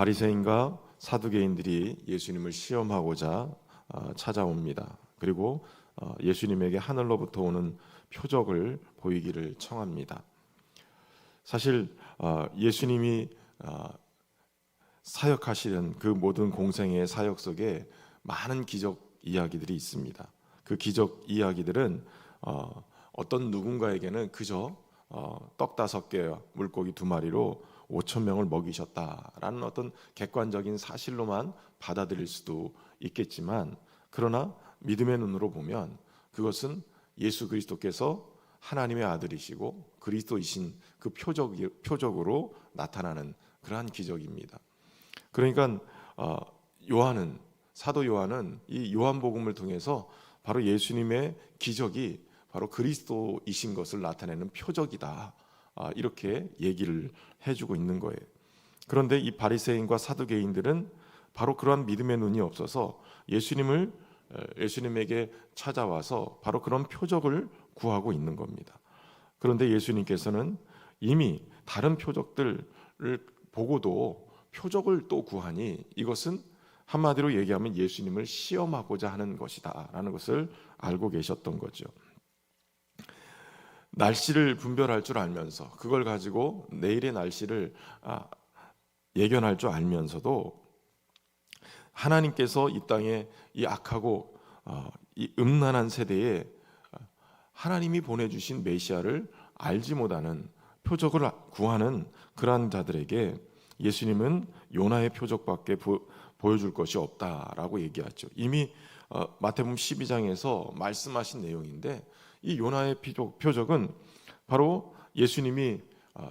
바리새인과 사두개인들이 예수님을 시험하고자 찾아옵니다. 그리고 예수님에게 하늘로부터 오는 표적을 보이기를 청합니다. 사실 예수님이 사역하시는 그 모든 공생의 사역 속에 많은 기적 이야기들이 있습니다. 그 기적 이야기들은 어떤 누군가에게는 그저 떡 5개와 물고기 2마리로 5천 명을 먹이셨다라는 어떤 객관적인 사실로만 받아들일 수도 있겠지만, 그러나 믿음의 눈으로 보면 그것은 예수 그리스도께서 하나님의 아들이시고 그리스도이신 그 표적으로 나타나는 그러한 기적입니다. 그러니까 사도 요한은 이 요한복음을 통해서 바로 예수님의 기적이 바로 그리스도이신 것을 나타내는 표적이다, 이렇게 얘기를 해주고 있는 거예요. 그런데 이 바리새인과 사두개인들은 바로 그러한 믿음의 눈이 없어서 예수님에게 찾아와서 바로 그런 표적을 구하고 있는 겁니다. 그런데 예수님께서는 이미 다른 표적들을 보고도 표적을 또 구하니 이것은 한마디로 얘기하면 예수님을 시험하고자 하는 것이다 라는 것을 알고 계셨던 거죠. 날씨를 분별할 줄 알면서, 그걸 가지고 내일의 날씨를 예견할 줄 알면서도 하나님께서 이 땅에 이 악하고 이 음란한 세대에 하나님이 보내주신 메시아를 알지 못하는, 표적을 구하는 그러한 자들에게 예수님은 요나의 표적밖에 보여줄 것이 없다라고 얘기하죠. 이미 마태복음 12장에서 말씀하신 내용인데, 이 요나의 표적은 바로 예수님이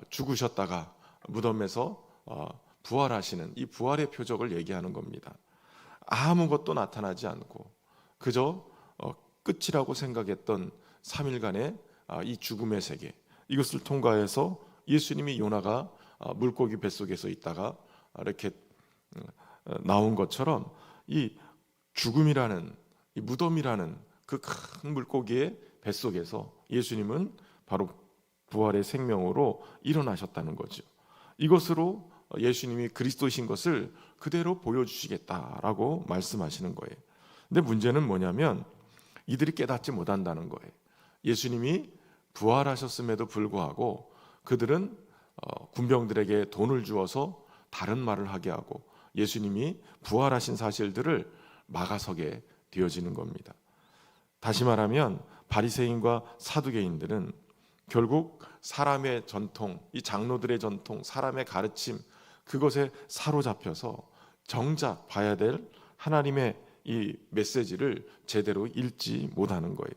죽으셨다가 무덤에서 부활하시는 이 부활의 표적을 얘기하는 겁니다. 아무것도 나타나지 않고 그저 끝이라고 생각했던 3일간의 이 죽음의 세계, 이것을 통과해서 예수님이 요나가 물고기 뱃속에서 있다가 이렇게 나온 것처럼 이 죽음이라는, 이 무덤이라는 그 큰 물고기의 뱃속에서 예수님은 바로 부활의 생명으로 일어나셨다는 거죠. 이것으로 예수님이 그리스도이신 것을 그대로 보여주시겠다라고 말씀하시는 거예요. 근데 문제는 뭐냐면 이들이 깨닫지 못한다는 거예요. 예수님이 부활하셨음에도 불구하고 그들은 군병들에게 돈을 주어서 다른 말을 하게 하고 예수님이 부활하신 사실들을 막아서게 되어지는 겁니다. 다시 말하면 바리새인과 사두개인들은 결국 사람의 전통, 이 장로들의 전통, 사람의 가르침, 그것에 사로잡혀서 정작 봐야 될 하나님의 이 메시지를 제대로 읽지 못하는 거예요.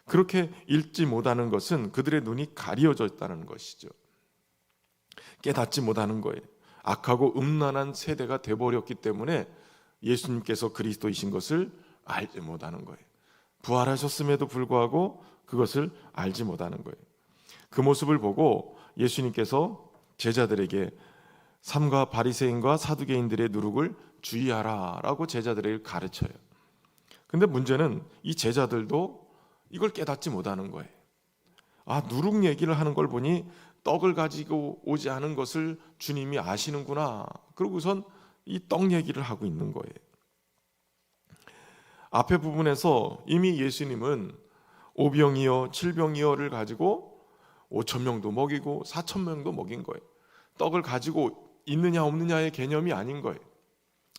그렇게 읽지 못하는 것은 그들의 눈이 가려져 있다는 것이죠. 깨닫지 못하는 거예요. 악하고 음란한 세대가 되어버렸기 때문에 예수님께서 그리스도이신 것을 알지 못하는 거예요. 부활하셨음에도 불구하고 그것을 알지 못하는 거예요. 그 모습을 보고 예수님께서 제자들에게 삼가 바리새인과 사두개인들의 누룩을 주의하라 라고 제자들에게 가르쳐요. 근데 문제는 이 제자들도 이걸 깨닫지 못하는 거예요. 누룩 얘기를 하는 걸 보니 떡을 가지고 오지 않은 것을 주님이 아시는구나. 그러고선 이 떡 얘기를 하고 있는 거예요. 앞에 부분에서 이미 예수님은 5병이요 7병이요를 가지고 5천 명도 먹이고 4천 명도 먹인 거예요. 떡을 가지고 있느냐 없느냐의 개념이 아닌 거예요.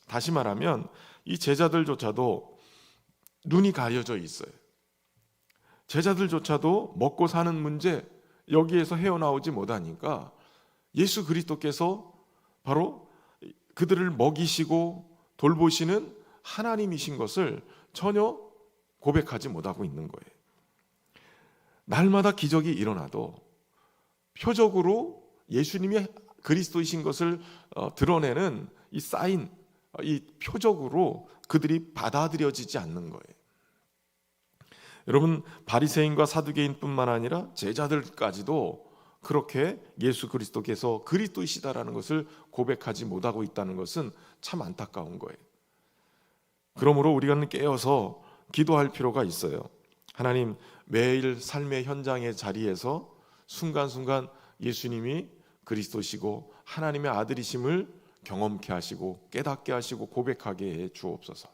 다시 말하면 이 제자들조차도 눈이 가려져 있어요. 제자들조차도 먹고 사는 문제, 여기에서 헤어나오지 못하니까 예수 그리스도께서 바로 그들을 먹이시고 돌보시는 하나님이신 것을 전혀 고백하지 못하고 있는 거예요. 날마다 기적이 일어나도 표적으로 예수님이 그리스도이신 것을 드러내는 이 사인, 이 표적으로 그들이 받아들여지지 않는 거예요. 여러분, 바리새인과 사두개인뿐만 아니라 제자들까지도 그렇게 예수 그리스도께서 그리스도이시다라는 것을 고백하지 못하고 있다는 것은 참 안타까운 거예요. 그러므로 우리가 깨어서 기도할 필요가 있어요. 하나님, 매일 삶의 현장의 자리에서 순간순간 예수님이 그리스도시고 하나님의 아들이심을 경험케 하시고 깨닫게 하시고 고백하게 해 주옵소서.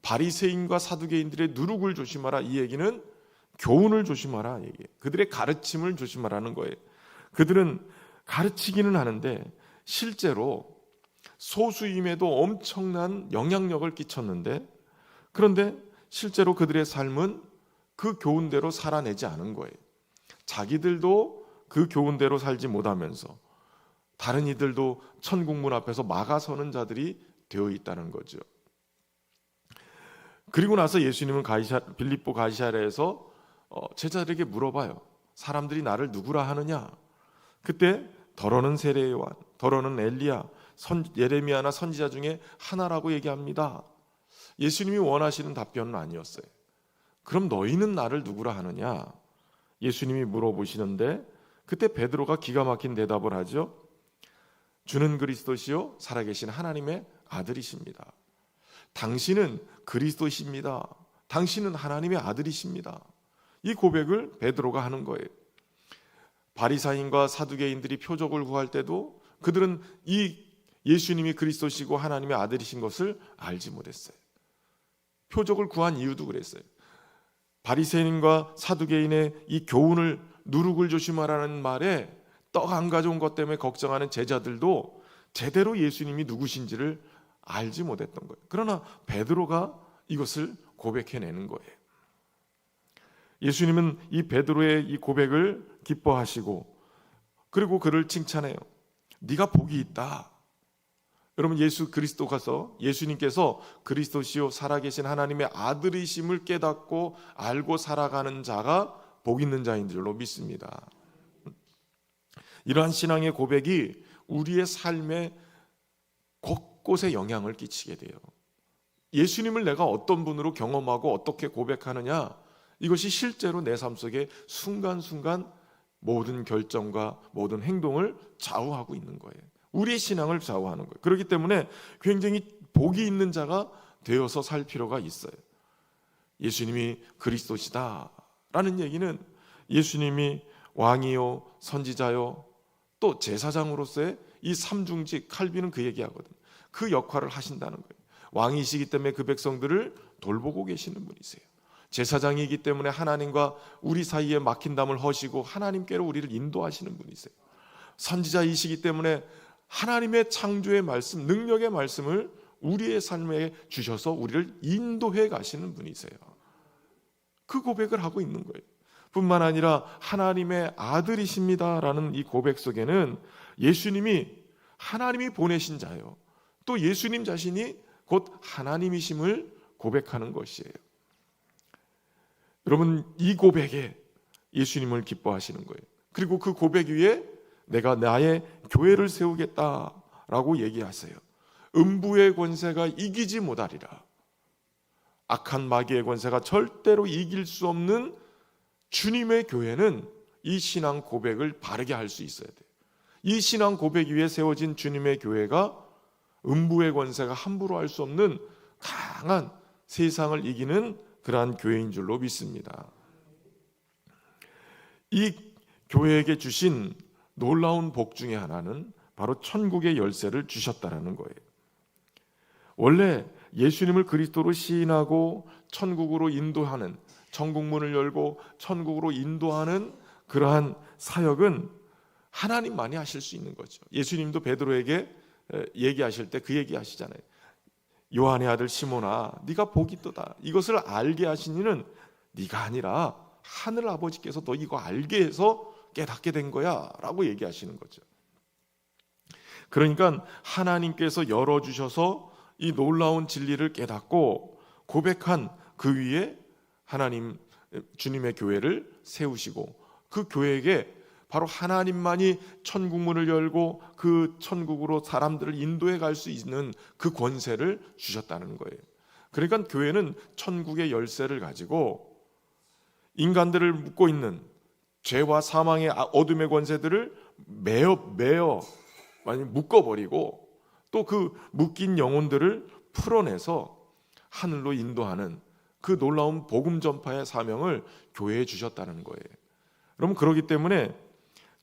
바리새인과 사두개인들의 누룩을 조심하라, 이 얘기는 교훈을 조심하라 얘기예요. 그들의 가르침을 조심하라는 거예요. 그들은 가르치기는 하는데 실제로 소수임에도 엄청난 영향력을 끼쳤는데, 그런데 실제로 그들의 삶은 그 교훈대로 살아내지 않은 거예요. 자기들도 그 교훈대로 살지 못하면서 다른 이들도 천국문 앞에서 막아서는 자들이 되어 있다는 거죠. 그리고 나서 예수님은 빌립보 가이사랴에서 제자들에게 물어봐요. 사람들이 나를 누구라 하느냐? 그때 더러는 세례 요한, 더러는 엘리야, 예레미야나 선지자 중에 하나라고 얘기합니다. 예수님이 원하시는 답변은 아니었어요. 그럼 너희는 나를 누구라 하느냐? 예수님이 물어보시는데 그때 베드로가 기가 막힌 대답을 하죠. 주는 그리스도시요 살아계신 하나님의 아들이십니다. 당신은 그리스도십니다. 당신은 하나님의 아들이십니다. 이 고백을 베드로가 하는 거예요. 바리사인과 사두개인들이 표적을 구할 때도 그들은 이 예수님이 그리스도시고 하나님의 아들이신 것을 알지 못했어요. 표적을 구한 이유도 그랬어요. 바리새인과 사두개인의 이 교훈을, 누룩을 조심하라는 말에 떡 안 가져온 것 때문에 걱정하는 제자들도 제대로 예수님이 누구신지를 알지 못했던 거예요. 그러나 베드로가 이것을 고백해내는 거예요. 예수님은 이 베드로의 이 고백을 기뻐하시고 그리고 그를 칭찬해요. 네가 복이 있다. 여러분, 예수 그리스도가서 예수님께서 그리스도시요 살아계신 하나님의 아들이심을 깨닫고 알고 살아가는 자가 복 있는 자인 줄로 믿습니다. 이러한 신앙의 고백이 우리의 삶에 곳곳에 영향을 끼치게 돼요. 예수님을 내가 어떤 분으로 경험하고 어떻게 고백하느냐, 이것이 실제로 내 삶 속에 순간순간 모든 결정과 모든 행동을 좌우하고 있는 거예요. 우리의 신앙을 좌우하는 거예요. 그렇기 때문에 굉장히 복이 있는 자가 되어서 살 필요가 있어요. 예수님이 그리스도시다라는 얘기는 예수님이 왕이요 선지자요 또 제사장으로서의 이 삼중직, 칼빈은 그 얘기하거든요. 그 역할을 하신다는 거예요. 왕이시기 때문에 그 백성들을 돌보고 계시는 분이세요. 제사장이기 때문에 하나님과 우리 사이에 막힌 담을 허시고 하나님께로 우리를 인도하시는 분이세요. 선지자이시기 때문에 하나님의 창조의 말씀, 능력의 말씀을 우리의 삶에 주셔서 우리를 인도해 가시는 분이세요. 그 고백을 하고 있는 거예요. 뿐만 아니라 하나님의 아들이십니다라는 이 고백 속에는 예수님이 하나님이 보내신 자요, 또 예수님 자신이 곧 하나님이심을 고백하는 것이에요. 여러분, 이 고백에 예수님을 기뻐하시는 거예요. 그리고 그 고백 위에 내가 나의 교회를 세우겠다라고 얘기하세요. 음부의 권세가 이기지 못하리라. 악한 마귀의 권세가 절대로 이길 수 없는 주님의 교회는 이 신앙 고백을 바르게 할 수 있어야 돼요. 이 신앙 고백 위에 세워진 주님의 교회가 음부의 권세가 함부로 할 수 없는 강한 세상을 이기는 그러한 교회인 줄로 믿습니다. 이 교회에게 주신 놀라운 복 중에 하나는 바로 천국의 열쇠를 주셨다라는 거예요. 원래 예수님을 그리스도로 시인하고 천국으로 인도하는, 천국문을 열고 천국으로 인도하는 그러한 사역은 하나님만이 하실 수 있는 거죠. 예수님도 베드로에게 얘기하실 때 그 얘기 하시잖아요. 요한의 아들 시몬아, 네가 복이 있도다. 이것을 알게 하신 이는 네가 아니라 하늘 아버지께서 너 이거 알게 해서 깨닫게 된 거야 라고 얘기하시는 거죠. 그러니까 하나님께서 열어주셔서 이 놀라운 진리를 깨닫고 고백한 그 위에 하나님 주님의 교회를 세우시고 그 교회에게 바로 하나님만이 천국문을 열고 그 천국으로 사람들을 인도해 갈 수 있는 그 권세를 주셨다는 거예요. 그러니까 교회는 천국의 열쇠를 가지고 인간들을 묶고 있는 죄와 사망의 어둠의 권세들을 매어 많이 묶어버리고 또 그 묶인 영혼들을 풀어내서 하늘로 인도하는 그 놀라운 복음 전파의 사명을 교회에 주셨다는 거예요. 여러분, 그렇기 때문에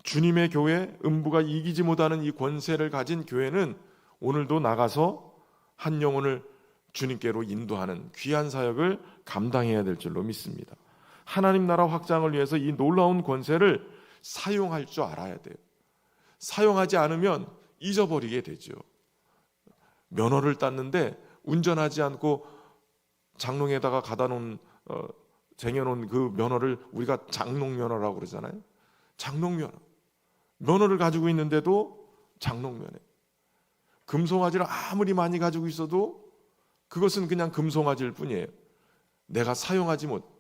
주님의 교회, 음부가 이기지 못하는 이 권세를 가진 교회는 오늘도 나가서 한 영혼을 주님께로 인도하는 귀한 사역을 감당해야 될 줄로 믿습니다. 하나님 나라 확장을 위해서 이 놀라운 권세를 사용할 줄 알아야 돼요. 사용하지 않으면 잊어버리게 되죠. 면허를 땄는데 운전하지 않고 장롱에다가 쟁여놓은 그 면허를 우리가 장롱면허라고 그러잖아요. 장롱면허. 면허를 가지고 있는데도 장롱면허. 금송아지를 아무리 많이 가지고 있어도 그것은 그냥 금송아지일 뿐이에요. 내가 사용하지 못.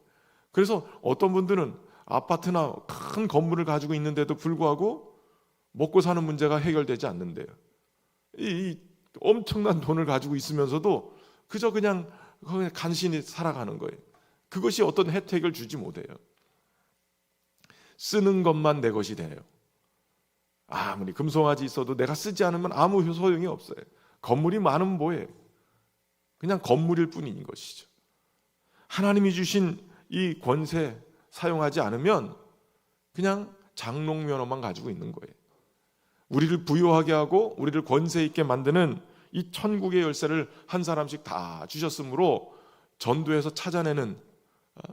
그래서 어떤 분들은 아파트나 큰 건물을 가지고 있는데도 불구하고 먹고 사는 문제가 해결되지 않는데요. 이 엄청난 돈을 가지고 있으면서도 그저 그냥 간신히 살아가는 거예요. 그것이 어떤 혜택을 주지 못해요. 쓰는 것만 내 것이 돼요. 아무리 금송아지 있어도 내가 쓰지 않으면 아무 소용이 없어요. 건물이 많으면 뭐예요? 그냥 건물일 뿐인 것이죠. 하나님이 주신 이 권세 사용하지 않으면 그냥 장롱면허만 가지고 있는 거예요. 우리를 부유하게 하고 우리를 권세 있게 만드는 이 천국의 열쇠를 한 사람씩 다 주셨으므로 전도해서 찾아내는,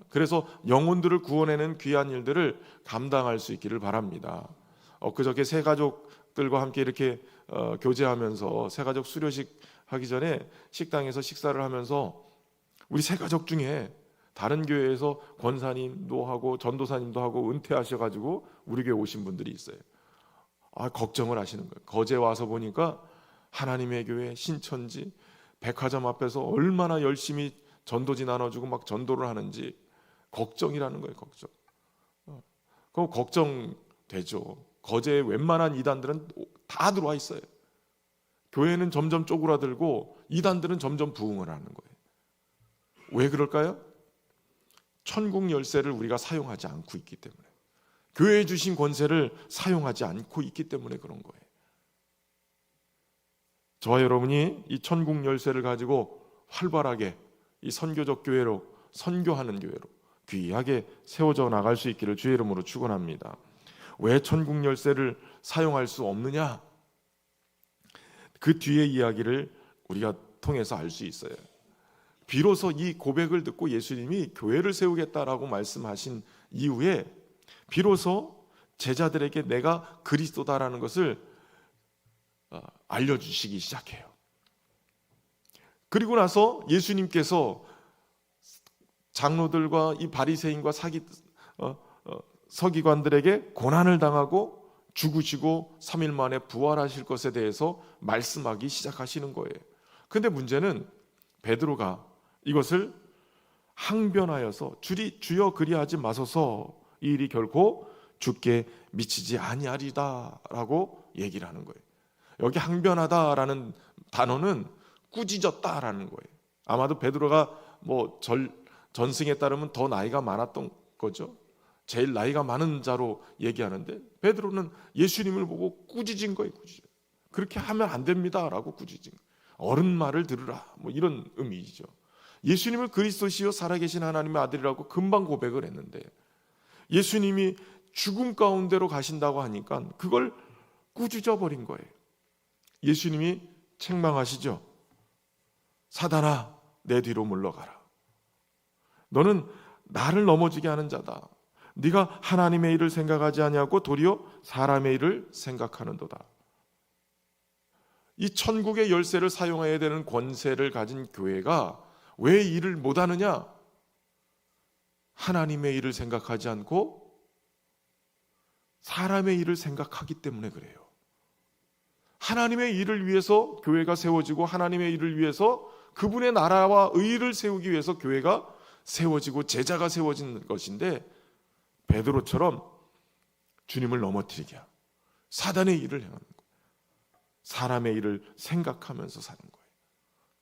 그래서 영혼들을 구원해내는 귀한 일들을 감당할 수 있기를 바랍니다. 엊그저께 새 가족들과 함께 이렇게 교제하면서 새 가족 수료식 하기 전에 식당에서 식사를 하면서 우리 새 가족 중에 다른 교회에서 권사님도 하고 전도사님도 하고 은퇴하셔가지고 우리 교회 오신 분들이 있어요. 걱정을 하시는 거예요. 거제 와서 보니까 하나님의 교회 신천지 백화점 앞에서 얼마나 열심히 전도지 나눠주고 막 전도를 하는지 걱정이라는 거예요. 걱정. 그럼 걱정되죠. 거제에 웬만한 이단들은 다 들어와 있어요. 교회는 점점 쪼그라들고 이단들은 점점 부흥을 하는 거예요. 왜 그럴까요? 천국 열쇠를 우리가 사용하지 않고 있기 때문에, 교회에 주신 권세를 사용하지 않고 있기 때문에 그런 거예요. 저와 여러분이 이 천국 열쇠를 가지고 활발하게 이 선교적 교회로, 선교하는 교회로 귀하게 세워져 나갈 수 있기를 주의 이름으로 축원합니다. 왜 천국 열쇠를 사용할 수 없느냐? 그 뒤의 이야기를 우리가 통해서 알 수 있어요. 비로소 이 고백을 듣고 예수님이 교회를 세우겠다라고 말씀하신 이후에 비로소 제자들에게 내가 그리스도다라는 것을 알려주시기 시작해요. 그리고 나서 예수님께서 장로들과 이 바리새인과 서기관들에게 고난을 당하고 죽으시고 3일 만에 부활하실 것에 대해서 말씀하기 시작하시는 거예요. 근데 문제는 베드로가 이것을 항변하여서 주여 그리하지 마소서, 이 일이 결코 주께 미치지 아니하리다라고 얘기를 하는 거예요. 여기 항변하다라는 단어는 꾸짖었다라는 거예요. 아마도 베드로가 전승에 따르면 더 나이가 많았던 거죠. 제일 나이가 많은 자로 얘기하는데 베드로는 예수님을 보고 꾸짖은 거예요. 그렇게 하면 안 됩니다라고 꾸짖은 거예요. 어른 말을 들으라, 이런 의미죠. 예수님을 그리스도시요 살아계신 하나님의 아들이라고 금방 고백을 했는데 예수님이 죽음 가운데로 가신다고 하니까 그걸 꾸짖어 버린 거예요. 예수님이 책망하시죠. 사단아, 내 뒤로 물러가라. 너는 나를 넘어지게 하는 자다. 네가 하나님의 일을 생각하지 아니하고 도리어 사람의 일을 생각하는도다. 이 천국의 열쇠를 사용해야 되는 권세를 가진 교회가 왜 일을 못하느냐? 하나님의 일을 생각하지 않고 사람의 일을 생각하기 때문에 그래요. 하나님의 일을 위해서 교회가 세워지고 하나님의 일을 위해서 그분의 나라와 의를 세우기 위해서 교회가 세워지고 제자가 세워진 것인데 베드로처럼 주님을 넘어뜨리게 하고 사단의 일을 행하는 거예요. 사람의 일을 생각하면서 사는 거예요.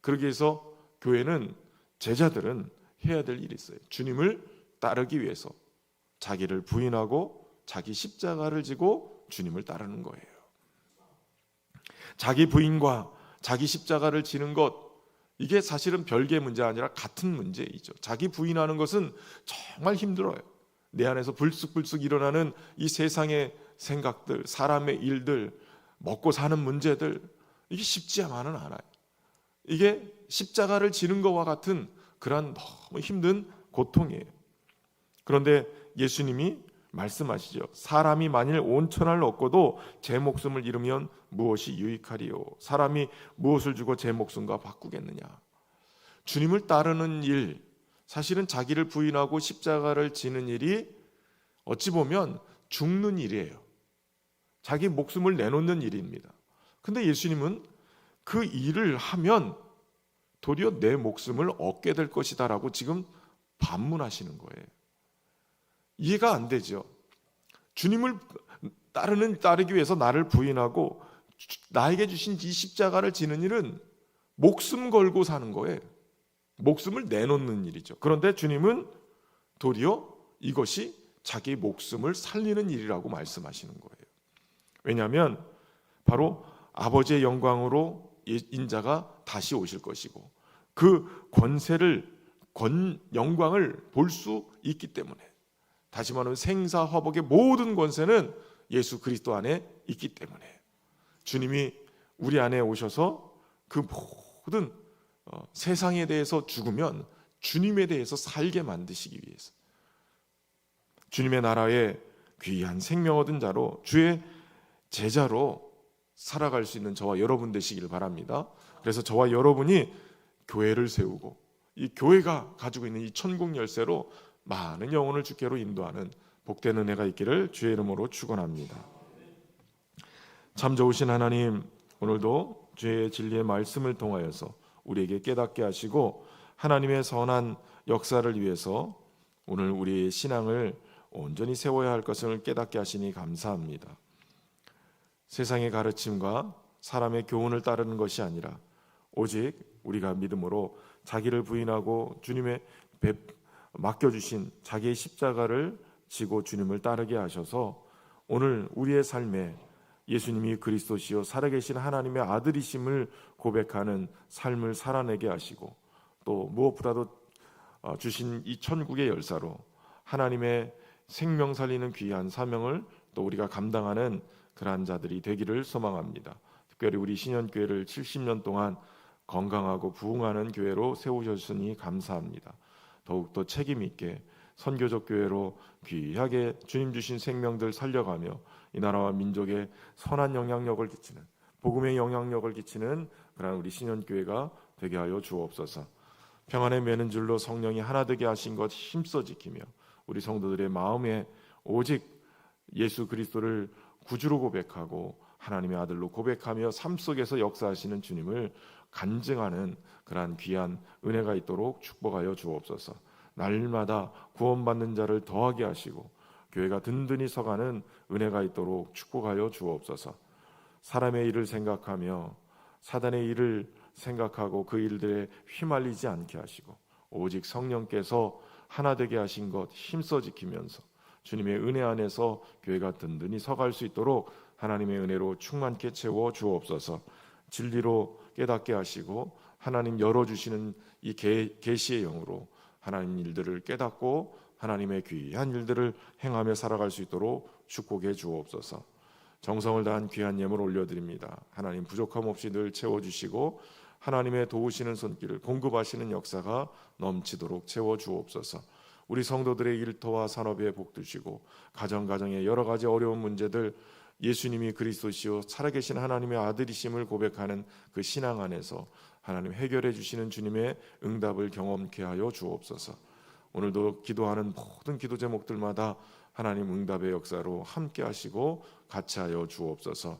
그러기 위해서 교회는, 제자들은 해야 될 일이 있어요. 주님을 따르기 위해서 자기를 부인하고 자기 십자가를 지고 주님을 따르는 거예요. 자기 부인과 자기 십자가를 지는 것, 이게 사실은 별개의 문제가 아니라 같은 문제이죠. 자기 부인하는 것은 정말 힘들어요. 내 안에서 불쑥불쑥 일어나는 이 세상의 생각들, 사람의 일들, 먹고 사는 문제들, 이게 쉽지만은 않아요. 이게 십자가를 지는 것과 같은 그러한 너무 힘든 고통이에요. 그런데 예수님이 말씀하시죠. 사람이 만일 온 천하를 얻고도 제 목숨을 잃으면 무엇이 유익하리요? 사람이 무엇을 주고 제 목숨과 바꾸겠느냐? 주님을 따르는 일, 사실은 자기를 부인하고 십자가를 지는 일이 어찌 보면 죽는 일이에요. 자기 목숨을 내놓는 일입니다. 근데 예수님은 그 일을 하면 도리어 내 목숨을 얻게 될 것이다라고 지금 반문하시는 거예요. 이해가 안 되죠. 주님을 따르기 위해서 나를 부인하고 나에게 주신 이 십자가를 지는 일은 목숨 걸고 사는 거예요. 목숨을 내놓는 일이죠. 그런데 주님은 도리어 이것이 자기 목숨을 살리는 일이라고 말씀하시는 거예요. 왜냐하면 바로 아버지의 영광으로 인자가 다시 오실 것이고 그 영광을 볼 수 있기 때문에, 다시 말하면 생사화복의 모든 권세는 예수 그리스도 안에 있기 때문에 주님이 우리 안에 오셔서 그 모든 세상에 대해서 죽으면 주님에 대해서 살게 만드시기 위해서, 주님의 나라에 귀한 생명 얻은 자로 주의 제자로 살아갈 수 있는 저와 여러분 되시길 바랍니다. 그래서 저와 여러분이 교회를 세우고 이 교회가 가지고 있는 이 천국 열쇠로 많은 영혼을 주께로 인도하는 복된 은혜가 있기를 주의 이름으로 축원합니다. 참 좋으신 하나님, 오늘도 주의 진리의 말씀을 통하여서 우리에게 깨닫게 하시고 하나님의 선한 역사를 위해서 오늘 우리의 신앙을 온전히 세워야 할 것을 깨닫게 하시니 감사합니다. 세상의 가르침과 사람의 교훈을 따르는 것이 아니라 오직 우리가 믿음으로 자기를 부인하고 주님의 맡겨주신 자기의 십자가를 지고 주님을 따르게 하셔서 오늘 우리의 삶에 예수님이 그리스도시요 살아계신 하나님의 아들이심을 고백하는 삶을 살아내게 하시고 또 무엇보다도 주신 이 천국의 열사로 하나님의 생명 살리는 귀한 사명을 또 우리가 감당하는 그러한 자들이 되기를 소망합니다. 특별히 우리 신현교회를 70년 동안 건강하고 부흥하는 교회로 세우셨으니 감사합니다. 더욱더 책임 있게 선교적 교회로 귀하게 주님 주신 생명들 살려가며 이 나라와 민족에 선한 영향력을 끼치는, 복음의 영향력을 끼치는 그런 우리 신현교회가 되게 하여 주옵소서. 평안에 매는 줄로 성령이 하나 되게 하신 것 힘써 지키며 우리 성도들의 마음에 오직 예수 그리스도를 구주로 고백하고 하나님의 아들로 고백하며 삶 속에서 역사하시는 주님을 간증하는 그러한 귀한 은혜가 있도록 축복하여 주옵소서. 날마다 구원받는 자를 더하게 하시고 교회가 든든히 서가는 은혜가 있도록 축복하여 주옵소서. 사람의 일을 생각하며 사단의 일을 생각하고 그 일들에 휘말리지 않게 하시고 오직 성령께서 하나 되게 하신 것 힘써 지키면서 주님의 은혜 안에서 교회가 든든히 서갈 수 있도록 하나님의 은혜로 충만케 채워 주옵소서. 진리로 깨닫게 하시고 하나님 열어주시는 이 계시의 영으로 하나님 일들을 깨닫고 하나님의 귀한 일들을 행하며 살아갈 수 있도록 축복해 주옵소서. 정성을 다한 귀한 예물 올려드립니다. 하나님 부족함 없이 늘 채워주시고 하나님의 도우시는 손길을 공급하시는 역사가 넘치도록 채워주옵소서. 우리 성도들의 일터와 산업에 복두시고 가정의 여러 가지 어려운 문제들 예수님이 그리스도시요 살아계신 하나님의 아들이심을 고백하는 그 신앙 안에서 하나님 해결해 주시는 주님의 응답을 경험케 하여 주옵소서. 오늘도 기도하는 모든 기도 제목들마다 하나님 응답의 역사로 함께 하시고 같이 하여 주옵소서.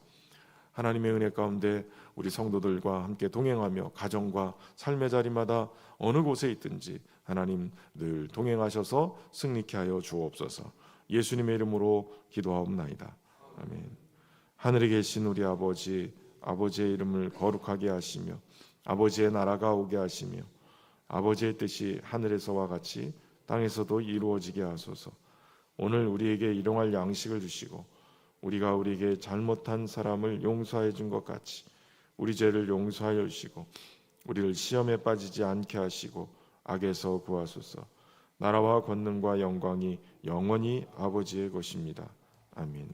하나님의 은혜 가운데 우리 성도들과 함께 동행하며 가정과 삶의 자리마다 어느 곳에 있든지 하나님 늘 동행하셔서 승리케 하여 주옵소서. 예수님의 이름으로 기도하옵나이다. 아멘. 하늘에 계신 우리 아버지, 아버지의 이름을 거룩하게 하시며 아버지의 나라가 오게 하시며 아버지의 뜻이 하늘에서와 같이 땅에서도 이루어지게 하소서. 오늘 우리에게 일용할 양식을 주시고 우리가 우리에게 잘못한 사람을 용서해 준 것 같이 우리 죄를 용서하여 주시고 우리를 시험에 빠지지 않게 하시고 악에서 구하소서. 나라와 권능과 영광이 영원히 아버지의 것입니다. 아멘.